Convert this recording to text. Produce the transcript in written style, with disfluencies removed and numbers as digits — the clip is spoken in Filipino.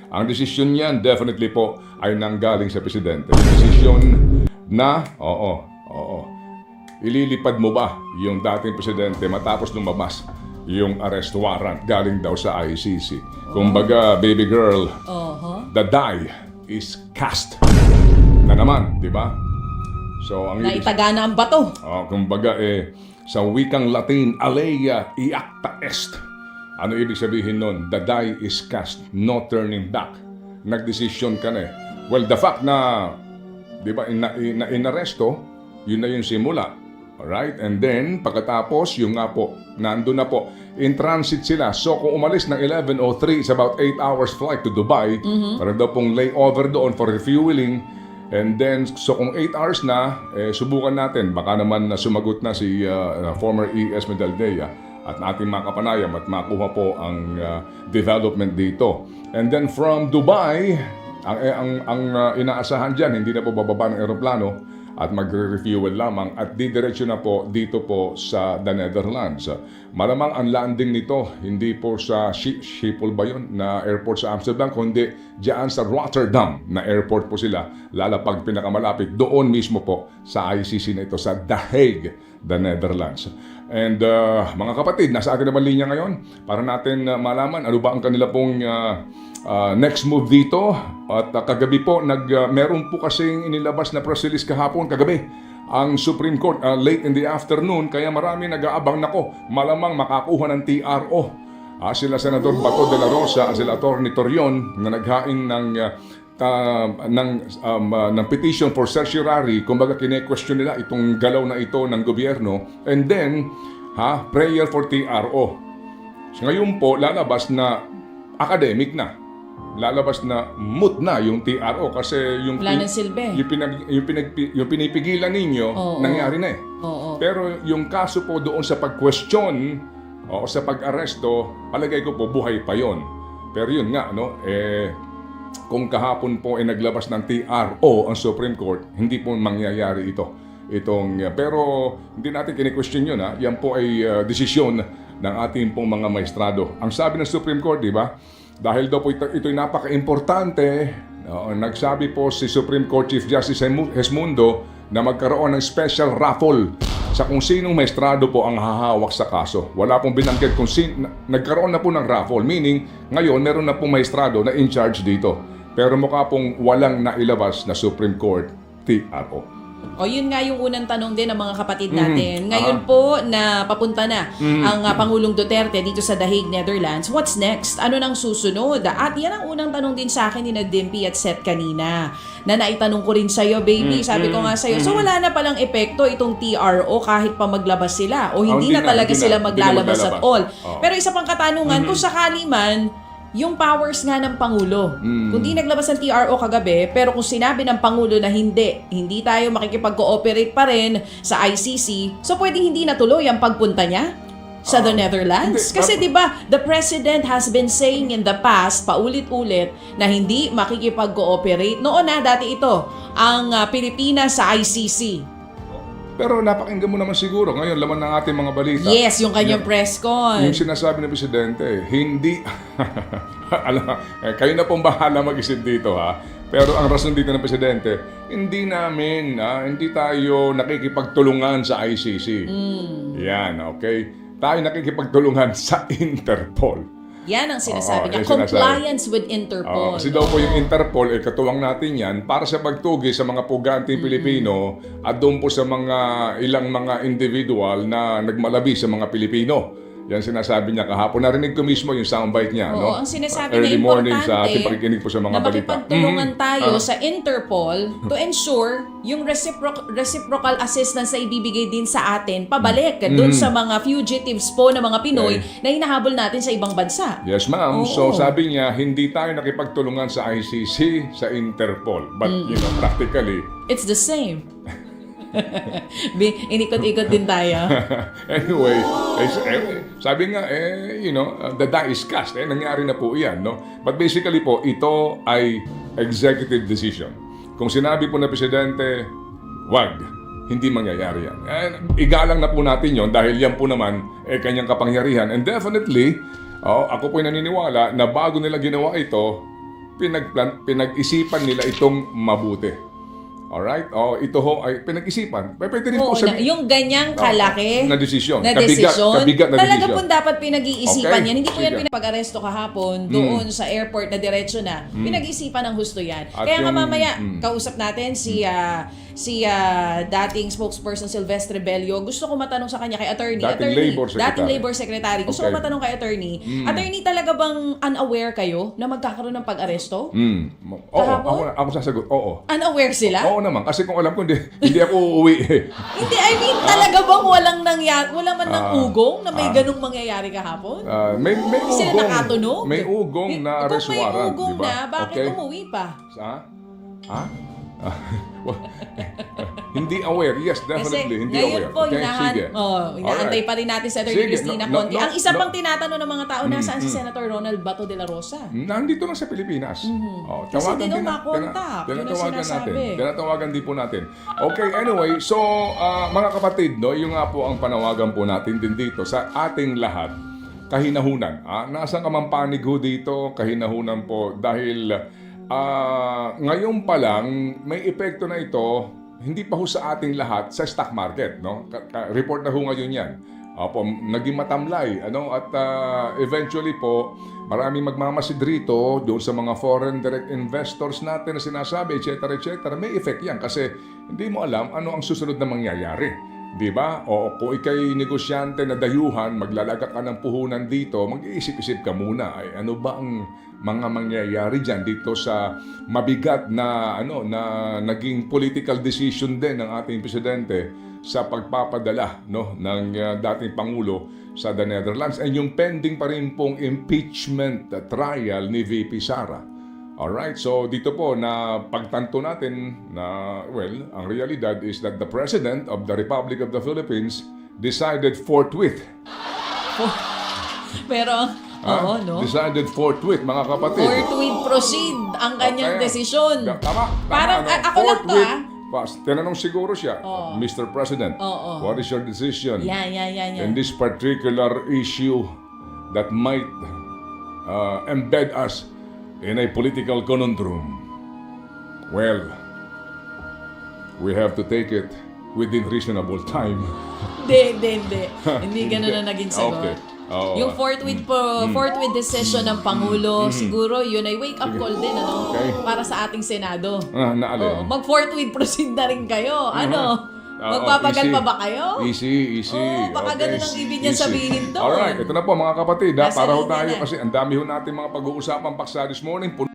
Ang desisyon niyan, definitely po, ay nanggaling sa Presidente. Yung desisyon na, ililipad mo ba yung dating Presidente matapos lumabas yung arrest warrant galing daw sa ICC. Kumbaga, baby girl, the die is cast na naman, di ba? So, ang Naitaga na ang bato. kumbaga, sa wikang Latin, alea iacta est. Ano ibig sabihin nun? The die is cast, no turning back. Nagdesisyon ka na eh. Well, the fact na, di ba, inaresto, yun na yung simula. Alright? And then, pagkatapos, yung nga po, nandun na po, in transit sila. So, kung umalis ng 11:03, it's about 8 hours flight to Dubai, para daw pong layover doon for refueling. And then, so kung 8 hours na, subukan natin. Baka naman sumagot na si former ES Medaldea at ating makapanayam at makuha po ang development dito. And then from Dubai, ang inaasahan dyan, hindi na po bababa ng aeroplano at magre-refuel lamang at didiretso na po dito po sa the Netherlands. Malamang ang landing nito, hindi po sa Schiphol ba yun, na airport sa Amsterdam, kundi diyan sa Rotterdam na airport po sila, lalapag pinakamalapit doon mismo po sa ICC na ito, sa The Hague, the Netherlands. And mga kapatid, nasa atin naman linya ngayon para natin malaman ano ba ang kanila pong next move dito. At kagabi po, meron po kasing inilabas na press release kahapon, kagabi, ang Supreme Court late in the afternoon, kaya marami nag-aabang nako, malamang makakuha ng TRO. Sila Senador Bato de la Rosa at sila Atty. Torion na naghain ng petition for certiorari, kumbaga kine-question nila itong galaw na ito ng gobyerno, and then prayer for TRO. So, ngayon po lalabas na academic na, lalabas na moot na yung TRO kasi yung Wala nang silbi. yung pinipigilan ninyo nangyari na eh. Pero yung kaso po doon sa pag-question o sa pag-aresto, palagay ko po buhay pa yon. Pero yun nga, no, kung kahapon po ay naglabas ng TRO ang Supreme Court, hindi po mangyayari ito. Pero hindi natin kine-question yun. Yan po ay desisyon ng ating pong mga maestrado. Ang sabi ng Supreme Court, di ba? Dahil daw po ito'y napaka-importante, nagsabi po si Supreme Court Chief Justice Hesmundo na magkaroon ng special raffle sa kung sinong maestrado po ang hahawak sa kaso. Wala pong binanggit kung nagkaroon na po ng raffle, meaning ngayon meron na pong maestrado na in charge dito. Pero mukha pong walang nailabas na Supreme Court TRO. O yun nga yung unang tanong din ng mga kapatid natin. Ngayon po na papunta na ang Pangulong Duterte dito sa The Hague, Netherlands. What's next? Ano nang susunod? At yan ang unang tanong din sa akin ni Dimpy at Seth kanina. Na naitanong ko rin sa'yo, baby. Sabi ko nga sa'yo, so wala na palang epekto itong TRO kahit pa maglabas sila. O hindi na talaga sila maglalabas at all. Pero isa pang katanungan, kung sakali man, yung powers nga ng Pangulo. Kung di naglabas ng TRO kagabi, pero kung sinabi ng Pangulo na hindi tayo makikipag-cooperate pa rin sa ICC, so pwede hindi natuloy ang pagpunta niya sa the Netherlands? Kasi di ba the President has been saying in the past, paulit-ulit, na hindi makikipag-cooperate. Noon dati ito, ang Pilipinas sa ICC. Pero napakinggan mo naman siguro ngayon laman ng ating mga balita. Yes, yung kanyang press con. Yung sinasabi ng Presidente, hindi kayo na pong bahala mag-isip dito Pero ang rason dito ng Presidente, hindi tayo nakikipagtulungan sa ICC. Yan, okay? Tayo nakikipagtulungan sa Interpol. Yan ang sinasabi niya. Yan Compliance with Interpol. Kasi daw po yung Interpol, katuwang natin yan, para sa pagtugi sa mga puganting Pilipino at doon po sa ilang mga individual na nagmalabi sa mga Pilipino. Yan sinasabi niya kahapon. Narinig ko mismo yung soundbite niya. Oo, no? ang sinasabi Early na morning importante sa ating pakikinig po sa mga na balita. makipagtulungan tayo sa Interpol to ensure yung reciprocal assistance na ibibigay din sa atin pabalik dun sa mga fugitives po na mga Pinoy na hinahabol natin sa ibang bansa. Yes, ma'am. Oo. So sabi niya, hindi tayo nakipagtulungan sa ICC, sa Interpol. But, practically, It's the same. Inikot-ikot din tayo. anyway, sabi nga, the die is cast. Nangyari na po yan, no? But basically po, ito ay executive decision. Kung sinabi po na Presidente, wag, hindi mangyayari yan. Igalang na po natin yon dahil yan po naman kanyang kapangyarihan. And definitely, ako po naniniwala na bago nila ginawa ito, pinag-isipan nila itong mabuti. Alright? O, ito ho ay pinag-isipan. Pwede rin po Oo, sabihin. yung ganyang kalaki na desisyon. na Kabigat na talaga desisyon. po dapat pinag-iisipan Okay. yan. Hindi po yan Sige. pinag-aresto kahapon doon sa airport na diretso na. Pinag-iisipan ng husto yan. At Kaya nga yung- mamaya, kausap natin si dating spokesperson Silvestre Bello. Gusto ko matanong sa kanya kay attorney. Dating Labor Secretary. Dating Labor Secretary. Gusto ko Okay. matanong kay attorney. Attorney, talaga bang unaware kayo na magkakaroon ng pag-aresto? Oo, Kahapon? ako sasagot. Oo. Unaware sila? Oo naman. Kasi kung alam ko, hindi ako uuwi. Hindi, I mean, talaga bang walang nangyari, wala man lang ugong na may ganung mangyayari kahapon? May Hindi sila ugong. nakatunog? May ugong na arrest Kung may warrant. ugong Diba? na, bakit Okay. umuwi pa? Ha? Hindi aware. Yes, definitely. Hindi ngayon aware. po, Okay, sige. inaantay pa rin natin si Atty. Sige, Cristina no, Conti. no, Ang isa no. pang tinatanong ng mga tao, nasaan si Senator Ronald Bato de la Rosa? Nandito lang sa Pilipinas. Kasi di daw makontak. Yun ang Tinatawagan natin. sinasabi. Tinatawagan din po natin. Okay, anyway. So, mga kapatid, no, yung nga po ang panawagan po natin din dito sa ating lahat. Kahinahunan. Nasaan ka man panig ho dito? Kahinahunan po. Dahil ngayon pa lang, may epekto na ito, hindi pa ho sa ating lahat sa stock market. No? Report na ho ngayon yan. Opo, naging matamlay, at eventually po, maraming magmamasid rito doon sa mga foreign direct investors natin na sinasabi, etc. May effect yan kasi hindi mo alam ano ang susunod na mangyayari. Di ba? O kung ikay negosyante na dayuhan, maglalagak ka ng puhunan dito, mag-iisip-isip ka muna, ay ano ba ang mga mangyayari dyan dito sa mabigat na na naging political decision din ng ating presidente sa pagpapadala ng dating Pangulo sa the Netherlands and yung pending pa rin pong impeachment trial ni VP Sara. Alright, so dito po na pagtanto natin na, ang realidad is that the President of the Republic of the Philippines decided forthwith. Pero, no? Decided forthwith, mga kapatid. Forthwith proceed ang kanyang Okay. desisyon. Tama. Parang, ako lang to, Tinanong siguro siya, Mr. President, what is your decision Yan. in this particular issue that might embed us in a political conundrum? Well, we have to take it within reasonable time. Hindi. Hindi ganun na naging sagot. Okay. Oo. Yung forthwith decision ng Pangulo, siguro yun ay wake-up call din, Okay. para sa ating Senado. Naalin. Mag-forthwith proceed na rin kayo. Magpapagal easy. pa ba kayo? Easy. Baka Okay, ganun ang ibig niya easy. sabihin doon. Alright, ito na po mga kapatid. Nasa Para ho linya tayo na. kasi ang dami ho natin mga pag-uusapang paksa this morning.